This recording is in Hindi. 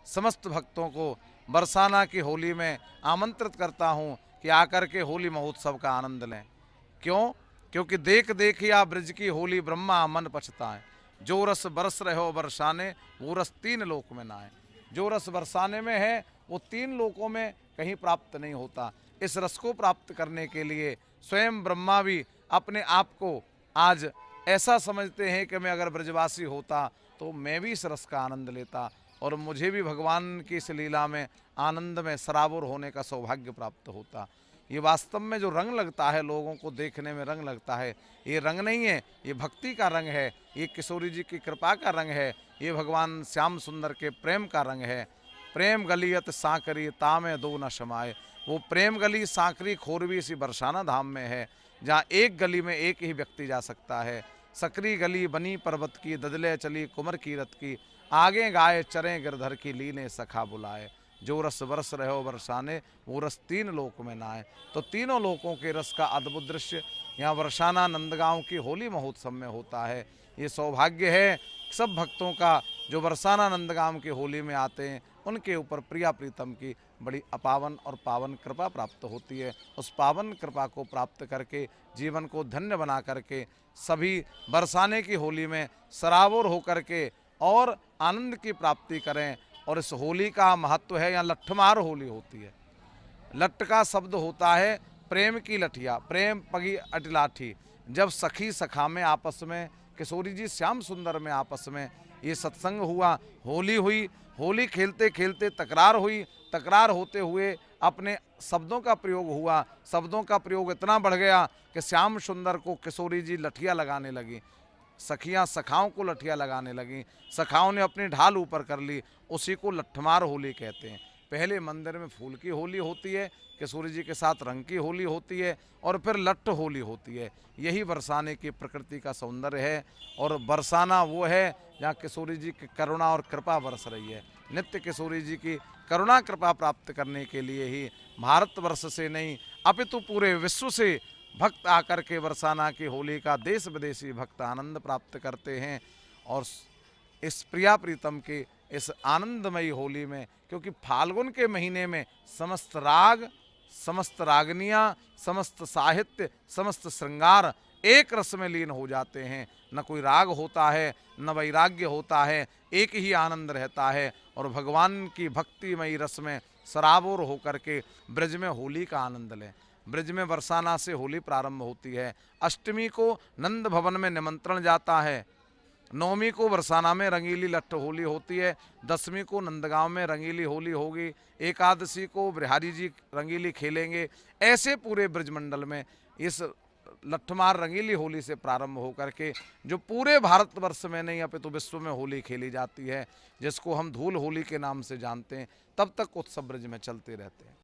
समस्त भक्तों को बरसाना की होली में आमंत्रित करता हूँ कि आकर के होली महोत्सव का आनंद लें। क्यों? क्योंकि देख देखिया ब्रज की होली ब्रह्मा मन पछताए। जो रस बरस रहे हो बरसाने वो रस तीन लोक में ना है। जो रस बरसाने में है वो तीन लोकों में कहीं प्राप्त नहीं होता। इस रस को प्राप्त करने के लिए स्वयं ब्रह्मा भी अपने आप को आज ऐसा समझते हैं कि मैं अगर ब्रजवासी होता तो मैं भी इस रस का आनंद लेता और मुझे भी भगवान की इस लीला में आनंद में सराबोर होने का सौभाग्य प्राप्त होता। ये वास्तव में जो रंग लगता है, लोगों को देखने में रंग लगता है, ये रंग नहीं है, ये भक्ति का रंग है, ये किशोरी जी की कृपा का रंग है, ये भगवान श्याम सुंदर के प्रेम का रंग है। प्रेम गलियत सांकरी तामे दो न शमाए। वो प्रेम गली सांकरी खोरवी इसी बरसाना धाम में है, जहाँ एक गली में एक ही व्यक्ति जा सकता है। सकरी गली बनी पर्वत की, ददले चली कुमर की रत की, आगे गाए चरें गिरधर की, लीने सखा बुलाए। जो रस बरस रहे हो बरसाने वो रस तीन लोक में ना आए। तो तीनों लोकों के रस का अद्भुत दृश्य यहाँ बरसाना नंदगांव की होली महोत्सव में होता है। ये सौभाग्य है सब भक्तों का जो बरसाना नंदगांव की होली में आते हैं, उनके ऊपर प्रिया प्रीतम की बड़ी अपावन और पावन कृपा प्राप्त होती है। उस पावन कृपा को प्राप्त करके जीवन को धन्य बना करके सभी बरसाने की होली में सराबोर होकर के और आनंद की प्राप्ति करें। और इस होली का महत्व है, यहाँ लट्ठमार होली होती है। लट्ठ का शब्द होता है प्रेम की लठिया, प्रेम पगी अटलाठी। जब सखी सखा में आपस में, किशोरी जी श्याम सुंदर में आपस में ये सत्संग हुआ, होली हुई, होली खेलते खेलते तकरार हुई, तकरार होते हुए अपने शब्दों का प्रयोग हुआ, शब्दों का प्रयोग इतना बढ़ गया कि श्याम सुंदर को किशोरी जी लठिया लगाने लगी, सखियां सखाओं को लठिया लगाने लगी, सखाओं ने अपनी ढाल ऊपर कर ली, उसी को लट्ठमार होली कहते हैं। पहले मंदिर में फूल की होली होती है, किशोरी जी के साथ रंग की होली होती है और फिर लट्ठ होली होती है। यही बरसाने की प्रकृति का सौंदर्य है। और बरसाना वो है जहाँ किशोरी जी की करुणा और कृपा बरस रही है। नित्य किशोरी जी की करुणा कृपा प्राप्त करने के लिए ही भारतवर्ष से नहीं अपितु पूरे विश्व से भक्त आकर के बरसाना की होली का देश विदेशी भक्त आनंद प्राप्त करते हैं। और इस प्रिया प्रीतम की इस आनंदमयी होली में, क्योंकि फाल्गुन के महीने में समस्त राग, समस्त रागनियाँ, समस्त साहित्य, समस्त श्रृंगार एक रस में लीन हो जाते हैं। न कोई राग होता है, न वैराग्य होता है, एक ही आनंद रहता है। और भगवान की भक्तिमयी रस में सराबोर होकर के ब्रज में होली का आनंद लें। ब्रज में बरसाना से होली प्रारंभ होती है। अष्टमी को नंद भवन में निमंत्रण जाता है, नवमी को बरसाना में रंगीली लट्ठ होली होती है, दसवीं को नंदगांव में रंगीली होली होगी, एकादशी को बिहारी जी रंगीली खेलेंगे। ऐसे पूरे ब्रजमंडल में इस लट्ठमार रंगीली होली से प्रारंभ होकर के जो पूरे भारतवर्ष में नहीं अपितु विश्व में होली खेली जाती है, जिसको हम धूल होली के नाम से जानते हैं, तब तक उत्सव ब्रज में चलते रहते हैं।